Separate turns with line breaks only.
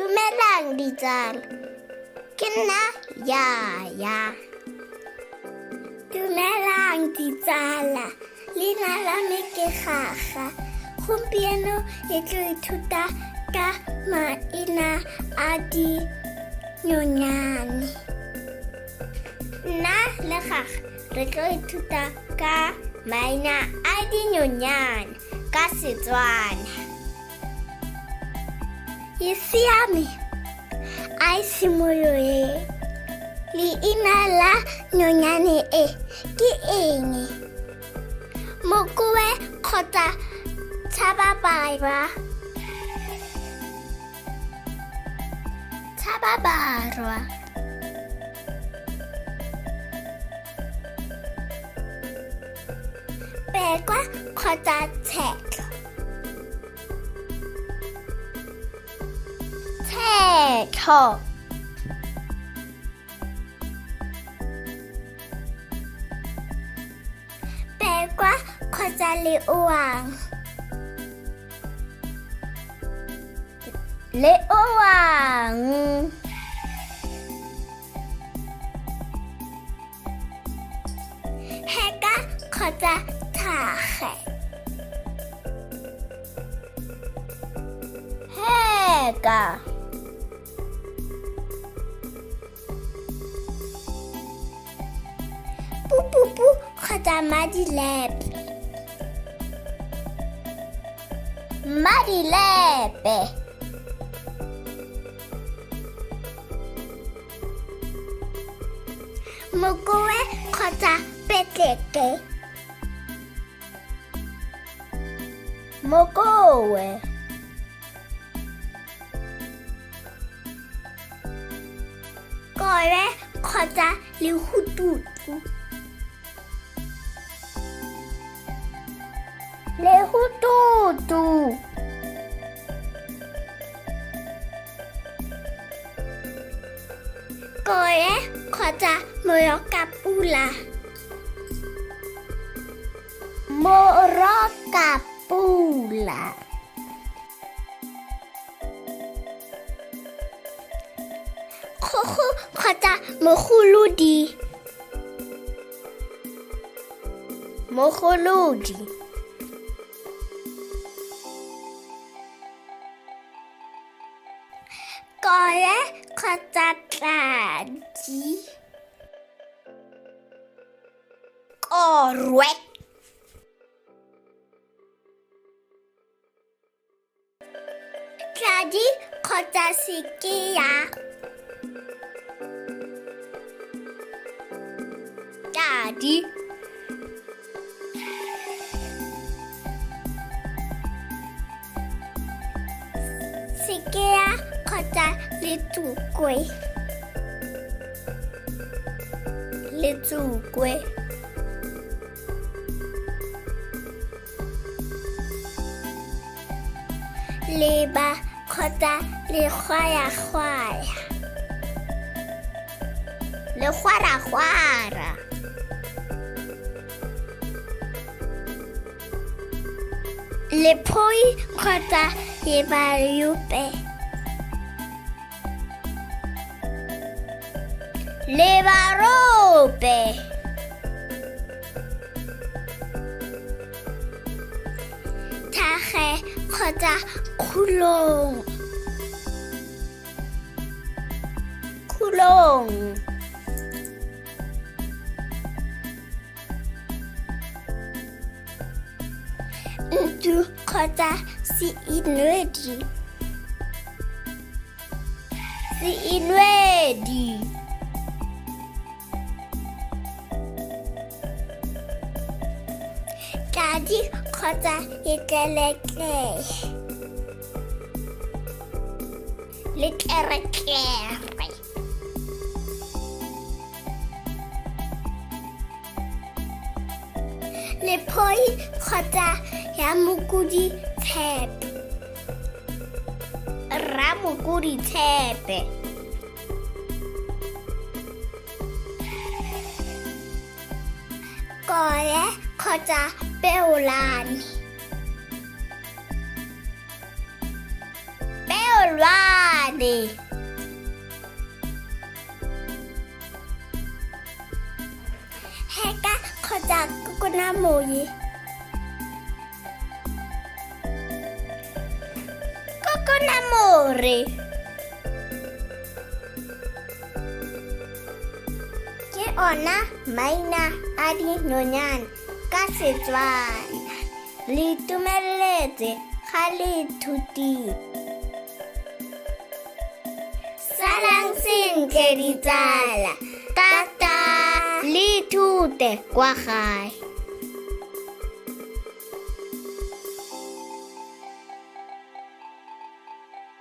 Dumelang ditsala, ke nna Yaya. Dumelang ditsala, leina la me ke Gaga. Gompieno e tlo ithuta ka maina a dinonyane. Nna le Gaga re tlo ithuta ka maina a dinonyane ka Setswana. E siame, a simoloe. Leina la nyonyane e ke eng? Mokowe kgotsa tshababarwa? Tshababarwa. Pekwa kgotsa tshetlo? Tshetlo. Pekwa kgotsa leoang? Leoang. Heka kgotsa thage? Heka. Pupupu kgotsa madilepe? Madilepe. Mokowe kgotsa petleke? Mokowe. Kowe kgotsa lehututu? Lehututu. Kowe kgotsa morokapula? Morokapula. Kgogo kgotsa mogolodi? Mogolodi. Kowe kgotsa tladi? Korwe. Tladi kgotsa sekeya? Tladi. Sekeya kgotsa letsukwe? Letsukwe. Leba kgotsa legwaragwara? Legwaragwara. Lephoi kgotsa lebayope? Lebarope. Thage kgotsa khulong? Khulong. Ntu kgotsa seinwedi? Seinwedi. Tladi kgotsa letleletle? Letleretlere. Lephoi kgotsa ya mokudi tshepe? Ramokudi tshepe. Kowe kgotsa peolane? Peolane. tsa kokonamoye. Kokonamore ke ona maina a dinonyane ka Setswana. Le itumeletse ga le ithutile. Salang sentle ditsala, tata le ithute kwa gae.